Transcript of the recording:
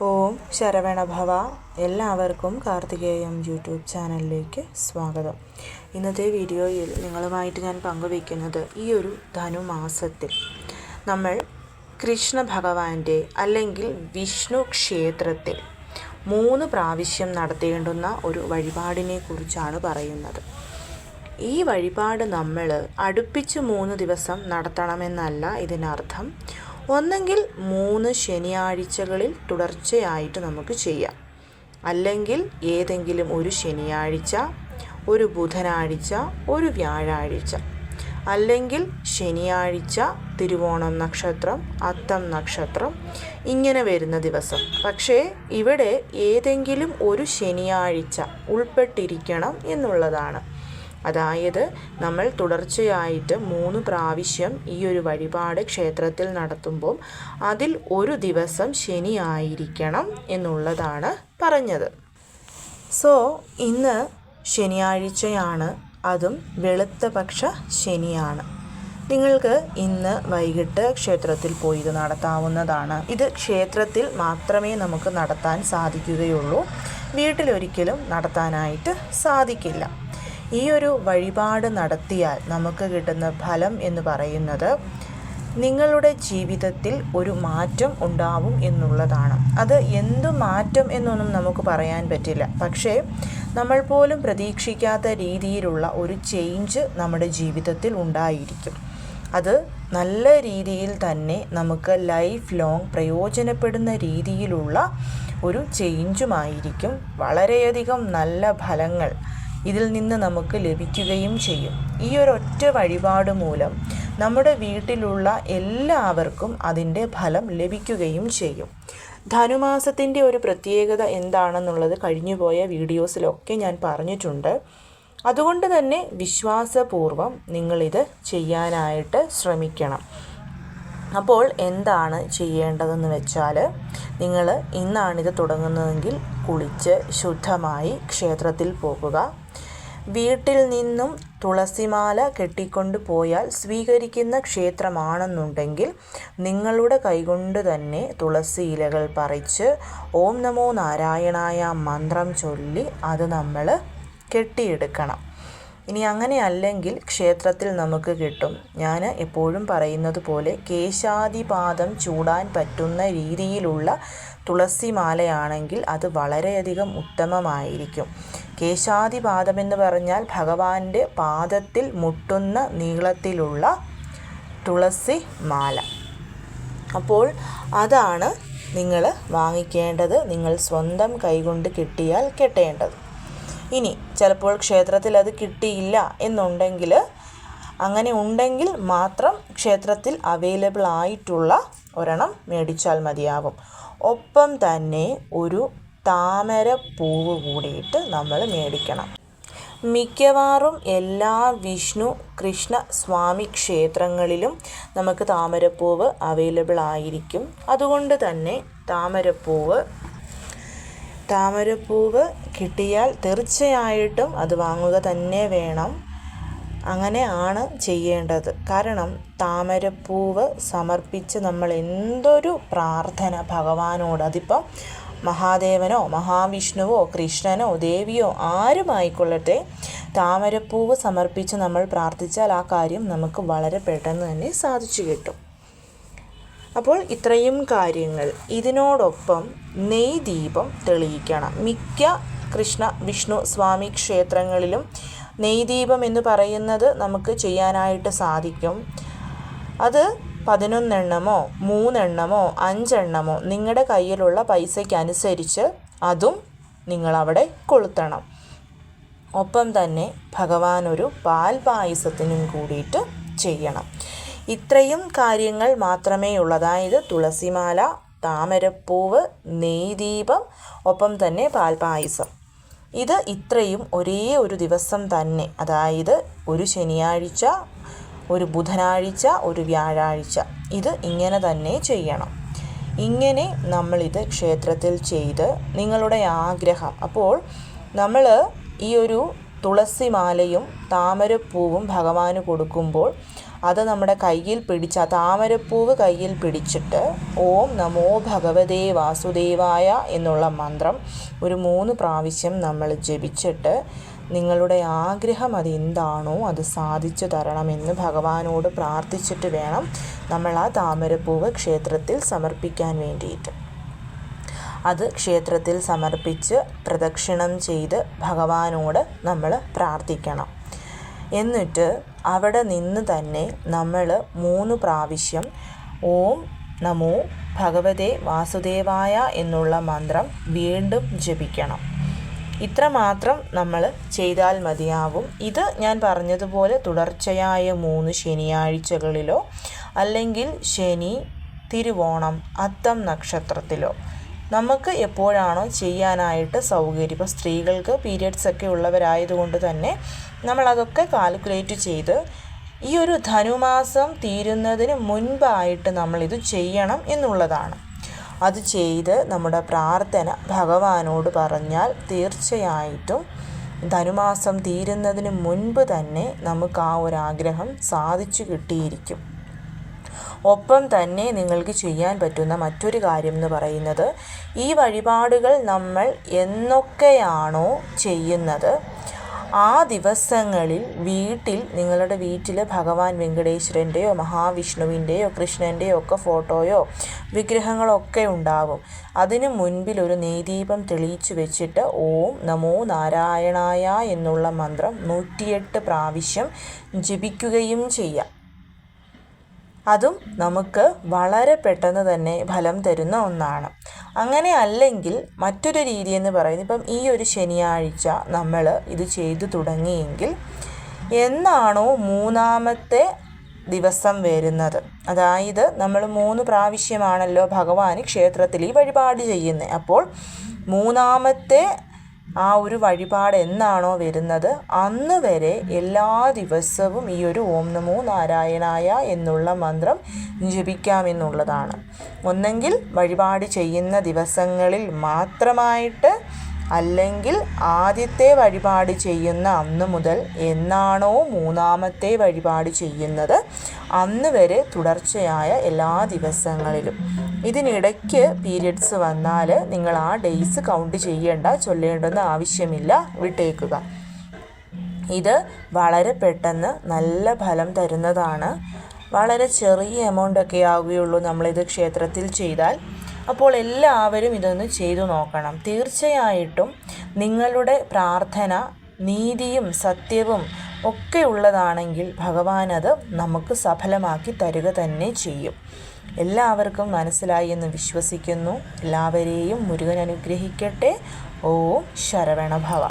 ഓം ശരവണഭവ. എല്ലാവർക്കും കാർത്തികേയം യൂട്യൂബ് ചാനലിലേക്ക് സ്വാഗതം. ഇന്നത്തെ വീഡിയോയിൽ നിങ്ങളുമായിട്ട് ഞാൻ പങ്കുവയ്ക്കുന്നത് ഈ ഒരു ധനുമാസത്തിൽ നമ്മൾ കൃഷ്ണ ഭഗവാന്റെ അല്ലെങ്കിൽ വിഷ്ണു ക്ഷേത്രത്തിൽ 3 പ്രാവശ്യം നടത്തേണ്ടുന്ന ഒരു വഴിപാടിനെ കുറിച്ചാണ് പറയുന്നത്. ഈ വഴിപാട് നമ്മൾ അടുപ്പിച്ച് 3 ദിവസം നടത്തണമെന്നല്ല ഇതിനർത്ഥം. ഒന്നെങ്കിൽ 3 ശനിയാഴ്ചകളിൽ തുടർച്ചയായിട്ട് നമുക്ക് ചെയ്യാം, അല്ലെങ്കിൽ ഏതെങ്കിലും ഒരു ശനിയാഴ്ച, ഒരു ബുധനാഴ്ച, ഒരു വ്യാഴാഴ്ച, അല്ലെങ്കിൽ ശനിയാഴ്ച തിരുവോണം നക്ഷത്രം, അത്തം നക്ഷത്രം, ഇങ്ങനെ വരുന്ന ദിവസം. പക്ഷേ ഇവിടെ ഏതെങ്കിലും ഒരു ശനിയാഴ്ച ഉൾപ്പെട്ടിരിക്കണം എന്നുള്ളതാണ്. അതായത് നമ്മൾ തുടർച്ചയായിട്ട് 3 പ്രാവശ്യം ഈ ഒരു വഴിപാട് ക്ഷേത്രത്തിൽ നടത്തുമ്പോൾ അതിൽ ഒരു ദിവസം ശനിയായിരിക്കണം എന്നുള്ളതാണ് പറഞ്ഞത്. ഇന്ന് ശനിയാഴ്ചയാണ്, അതും വെളുത്ത പക്ഷ ശനിയാണ്. നിങ്ങൾക്ക് ഇന്ന് വൈകിട്ട് ക്ഷേത്രത്തിൽ പോയി ഇത് നടത്താവുന്നതാണ്. ഇത് ക്ഷേത്രത്തിൽ മാത്രമേ നമുക്ക് നടത്താൻ സാധിക്കുകയുള്ളൂ, വീട്ടിലൊരിക്കലും നടത്താനായിട്ട് സാധിക്കില്ല. ഈ ഒരു വഴിപാട് നടത്തിയാൽ നമുക്ക് കിട്ടുന്ന ഫലം എന്ന് പറയുന്നത് നിങ്ങളുടെ ജീവിതത്തിൽ ഒരു മാറ്റം ഉണ്ടാവും എന്നുള്ളതാണ്. അത് എന്തു മാറ്റം എന്നൊന്നും നമുക്ക് പറയാൻ പറ്റില്ല, പക്ഷേ നമ്മൾ പോലും പ്രതീക്ഷിക്കാത്ത രീതിയിലുള്ള ഒരു ചേഞ്ച് നമ്മുടെ ജീവിതത്തിൽ ഉണ്ടായിരിക്കും. അത് നല്ല രീതിയിൽ തന്നെ നമുക്ക് ലൈഫ് ലോങ് പ്രയോജനപ്പെടുന്ന രീതിയിലുള്ള ഒരു ചേഞ്ചുമായിരിക്കും. വളരെയധികം നല്ല ഫലങ്ങൾ ഇതിൽ നിന്ന് നമുക്ക് ലഭിക്കുകയും ചെയ്യും. ഈ ഒരൊറ്റ വഴിപാട് മൂലം നമ്മുടെ വീട്ടിലുള്ള എല്ലാവർക്കും അതിൻ്റെ ഫലം ലഭിക്കുകയും ചെയ്യും. ധനുമാസത്തിൻ്റെ ഒരു പ്രത്യേകത എന്താണെന്നുള്ളത് കഴിഞ്ഞുപോയ വീഡിയോസിലൊക്കെ ഞാൻ പറഞ്ഞിട്ടുണ്ട്. അതുകൊണ്ട് തന്നെ വിശ്വാസപൂർവം നിങ്ങളിത് ചെയ്യാനായിട്ട് ശ്രമിക്കണം. അപ്പോൾ എന്താണ് ചെയ്യേണ്ടതെന്ന് വെച്ചാൽ, നിങ്ങൾ ഇന്നാണിത് തുടങ്ങുന്നതെങ്കിൽ കുളിച്ച് ശുദ്ധമായി ക്ഷേത്രത്തിൽ പോകുക. വീട്ടിൽ നിന്നും തുളസിമാല കെട്ടിക്കൊണ്ട് പോയാൽ സ്വീകരിക്കുന്ന ക്ഷേത്രമാണെന്നുണ്ടെങ്കിൽ നിങ്ങളുടെ കൈകൊണ്ട് തന്നെ തുളസി ഇലകൾ പറിച്ച് ഓം നമോ നാരായണായ മന്ത്രം ചൊല്ലി അത് നമ്മൾ കെട്ടിയെടുക്കണം. ഇനി അങ്ങനെ അല്ലെങ്കിൽ ക്ഷേത്രത്തിൽ നമുക്ക് കിട്ടും. ഞാൻ എപ്പോഴും പറയുന്നത് പോലെ കേശാദിപാദം ചൂടാൻ പറ്റുന്ന രീതിയിലുള്ള തുളസി മാലയാണെങ്കിൽ അത് വളരെയധികം ഉത്തമമായിരിക്കും. കേശാദിപാദം എന്ന് പറഞ്ഞാൽ ഭഗവാന്റെ പാദത്തിൽ മുട്ടുന്ന നീളത്തിലുള്ള തുളസി മാല. അപ്പോൾ അതാണ് നിങ്ങൾ വാങ്ങിക്കേണ്ടത്, നിങ്ങൾ സ്വന്തം കൈകൊണ്ട് കിട്ടിയാൽ കെട്ടേണ്ടത്. ഇനി ചിലപ്പോൾ ക്ഷേത്രത്തിൽ അത് കിട്ടിയില്ല എന്നുണ്ടെങ്കിൽ, അങ്ങനെ ഉണ്ടെങ്കിൽ മാത്രം ക്ഷേത്രത്തിൽ അവൈലബിൾ ആയിട്ടുള്ള ഒരെണ്ണം മേടിച്ചാൽ മതിയാവും. ഒപ്പം തന്നെ ഒരു താമര പൂവ് കൂടിയിട്ട് നമ്മൾ മേടിക്കണം. മിക്കവാറും എല്ലാ വിഷ്ണു കൃഷ്ണ സ്വാമി ക്ഷേത്രങ്ങളിലും നമുക്ക് താമരപ്പൂവ് അവൈലബിൾ ആയിരിക്കും. അതുകൊണ്ട് തന്നെ താമരപ്പൂവ് കിട്ടിയാൽ തീർച്ചയായിട്ടും അത് വാങ്ങുക തന്നെ വേണം. അങ്ങനെയാണ് ചെയ്യേണ്ടത്. കാരണം താമരപ്പൂവ് സമർപ്പിച്ച് നമ്മൾ എന്തൊരു പ്രാർത്ഥന ഭഗവാനോട്, അതിപ്പം മഹാദേവനോ മഹാവിഷ്ണുവോ കൃഷ്ണനോ ദേവിയോ ആരുമായിക്കൊള്ളട്ടെ, താമരപ്പൂവ് സമർപ്പിച്ച് നമ്മൾ പ്രാർത്ഥിച്ചാൽ ആ കാര്യം നമുക്ക് വളരെ പെട്ടെന്ന് തന്നെ സാധിച്ചു കിട്ടും. അപ്പോൾ ഇത്രയും കാര്യങ്ങൾ. ഇതിനോടൊപ്പം നെയ് ദീപം തെളിയിക്കണം. മിക്ക കൃഷ്ണ വിഷ്ണു സ്വാമി ക്ഷേത്രങ്ങളിലും നെയ് ദീപം എന്ന് പറയുന്നത് നമുക്ക് ചെയ്യാനായിട്ട് സാധിക്കും. അത് 11 എണ്ണമോ 3 എണ്ണമോ 5 എണ്ണമോ നിങ്ങളുടെ കയ്യിലുള്ള പൈസയ്ക്കനുസരിച്ച് അതും നിങ്ങളവിടെ കൊളുത്തണം. ഒപ്പം തന്നെ ഭഗവാനൊരു പാൽ പായസത്തിനും കൂടിയിട്ട് ചെയ്യണം. ഇത്രയും കാര്യങ്ങൾ മാത്രമേ ഉള്ളൂ. അതായത് തുളസിമാല, താമരപ്പൂവ്, നെയ്ദീപം, ഒപ്പം തന്നെ പാൽപായസം. ഇത് ഇത്രയും ഒരേ ഒരു ദിവസം തന്നെ, അതായത് ഒരു ശനിയാഴ്ച, ഒരു ബുധനാഴ്ച, ഒരു വ്യാഴാഴ്ച, ഇത് ഇങ്ങനെ തന്നെ ചെയ്യണം. ഇങ്ങനെ നമ്മളിത് ക്ഷേത്രത്തിൽ ചെയ്ത് നിങ്ങളുടെ ആഗ്രഹം, അപ്പോൾ നമ്മൾ ഈ ഒരു തുളസിമാലയും താമരപ്പൂവും ഭഗവാന് കൊടുക്കുമ്പോൾ അത് നമ്മുടെ കയ്യിൽ പിടിച്ച്, ആ താമരപ്പൂവ് കയ്യിൽ പിടിച്ചിട്ട് ഓം നമോ ഭഗവതേ വാസുദേവായ എന്നുള്ള മന്ത്രം ഒരു 3 പ്രാവശ്യം നമ്മൾ ജപിച്ചിട്ട് നിങ്ങളുടെ ആഗ്രഹം അതെന്താണോ അത് സാധിച്ചു തരണമെന്ന് ഭഗവാനോട് പ്രാർത്ഥിച്ചിട്ട് വേണം നമ്മൾ ആ താമരപ്പൂവ് ക്ഷേത്രത്തിൽ സമർപ്പിക്കാൻ വേണ്ടിയിട്ട്. അത് ക്ഷേത്രത്തിൽ സമർപ്പിച്ച് പ്രദക്ഷിണം ചെയ്ത് ഭഗവാനോട് നമ്മൾ പ്രാർത്ഥിക്കണം. എന്നിട്ട് അവിടെ നിന്ന് തന്നെ നമ്മൾ 3 പ്രാവശ്യം ഓം നമോ ഭഗവതേ വാസുദേവായ എന്നുള്ള മന്ത്രം വീണ്ടും ജപിക്കണം. ഇത്ര മാത്രം നമ്മൾ ചെയ്താൽ മതിയാവും. ഇത് ഞാൻ പറഞ്ഞതുപോലെ തുടർച്ചയായ 3 ശനിയാഴ്ചകളിലോ അല്ലെങ്കിൽ ശനി, തിരുവോണം, അത്തം നക്ഷത്രത്തിലോ നമുക്ക് എപ്പോഴാണോ ചെയ്യാനായിട്ട് സൗകര്യം. ഇപ്പോൾ സ്ത്രീകൾക്ക് പീരിയഡ്സൊക്കെ ഉള്ളവരായതുകൊണ്ട് തന്നെ നമ്മളതൊക്കെ കാൽക്കുലേറ്റ് ചെയ്ത് ഈ ഒരു ധനുമാസം തീരുന്നതിന് മുൻപായിട്ട് നമ്മളിത് ചെയ്യണം എന്നുള്ളതാണ്. അത് ചെയ്ത് നമ്മുടെ പ്രാർത്ഥന ഭഗവാനോട് പറഞ്ഞാൽ തീർച്ചയായിട്ടും ധനുമാസം തീരുന്നതിന് മുൻപ് തന്നെ നമുക്ക് ആ ഒരാഗ്രഹം സാധിച്ചു കിട്ടിയിരിക്കും. ഒപ്പം തന്നെ നിങ്ങൾക്ക് ചെയ്യാൻ പറ്റുന്ന മറ്റൊരു കാര്യം എന്ന് പറയുന്നത്, ഈ വഴിപാടുകൾ നമ്മൾ എന്നൊക്കെയാണോ ചെയ്യുന്നത് ആ ദിവസങ്ങളിൽ നിങ്ങളുടെ വീട്ടിൽ ഭഗവാൻ വെങ്കടേശ്വരൻ്റെയോ മഹാവിഷ്ണുവിൻ്റെയോ കൃഷ്ണൻ്റെയോ ഒക്കെ ഫോട്ടോയോ വിഗ്രഹങ്ങളൊക്കെ ഉണ്ടാവും. അതിനു മുൻപിൽ ഒരു നെയ്ദീപം തെളിയിച്ചു വെച്ചിട്ട് ഓം നമോ നാരായണായ എന്നുള്ള മന്ത്രം 108 പ്രാവശ്യം ജപിക്കുകയും ചെയ്യാം. അതും നമുക്ക് വളരെ പെട്ടെന്ന് തന്നെ ഫലം തരുന്ന ഒന്നാണ്. അങ്ങനെ അല്ലെങ്കിൽ മറ്റൊരു രീതി എന്ന് പറയുന്നത്, ഇപ്പം ഈ ഒരു ശനിയാഴ്ച നമ്മൾ ഇത് ചെയ്തു തുടങ്ങിയെങ്കിൽ എന്നാണോ 3-ാമത്തെ ദിവസം വരുന്നത്, അതായത് നമ്മൾ 3 പ്രാവശ്യമാണല്ലോ ഭഗവാന് ക്ഷേത്രത്തിൽ ഈ വഴിപാട് ചെയ്യുന്നത്. അപ്പോൾ 3-ാമത്തെ ആ ഒരു വഴിപാട് എന്നാണോ വരുന്നത് അന്ന് വരെ എല്ലാ ദിവസവും ഈ ഒരു ഓം നമോ നാരായണായ എന്നുള്ള മന്ത്രം ജപിക്കാമെന്നുള്ളതാണ്. ഒന്നെങ്കിൽ വഴിപാട് ചെയ്യുന്ന ദിവസങ്ങളിൽ മാത്രമായിട്ട്, അല്ലെങ്കിൽ ആദ്യത്തെ വഴിപാട് ചെയ്യുന്ന അന്ന് മുതൽ എന്നാണോ 3-ാമത്തെ വഴിപാട് ചെയ്യുന്നത് അന്ന് വരെ തുടർച്ചയായ എല്ലാ ദിവസങ്ങളിലും. ഇതിനിടയ്ക്ക് പീരിയഡ്സ് വന്നാൽ നിങ്ങൾ ആ ഡേയ്സ് കൗണ്ട് ചെയ്യേണ്ട, ചൊല്ലേണ്ടെന്ന് ആവശ്യമില്ല, വിട്ടേക്കുക. ഇത് വളരെ പെട്ടെന്ന് നല്ല ഫലം തരുന്നതാണ്. വളരെ ചെറിയ എമൗണ്ടൊക്കെ ആവുകയുള്ളൂ നമ്മളിത് ക്ഷേത്രത്തിൽ ചെയ്താൽ. അപ്പോൾ എല്ലാവരും ഇതൊന്ന് ചെയ്തു നോക്കണം. തീർച്ചയായിട്ടും നിങ്ങളുടെ പ്രാർത്ഥന നീതിയും സത്യവും ഒക്കെ ഉള്ളതാണെങ്കിൽ ഭഗവാൻ അത് നമുക്ക് സഫലമാക്കി തരിക തന്നെ ചെയ്യും. എല്ലാവർക്കും മനസ്സിലായി എന്ന് വിശ്വസിക്കുന്നു. എല്ലാവരെയും മുരുകൻ അനുഗ്രഹിക്കട്ടെ. ഓം ശരവണഭവ.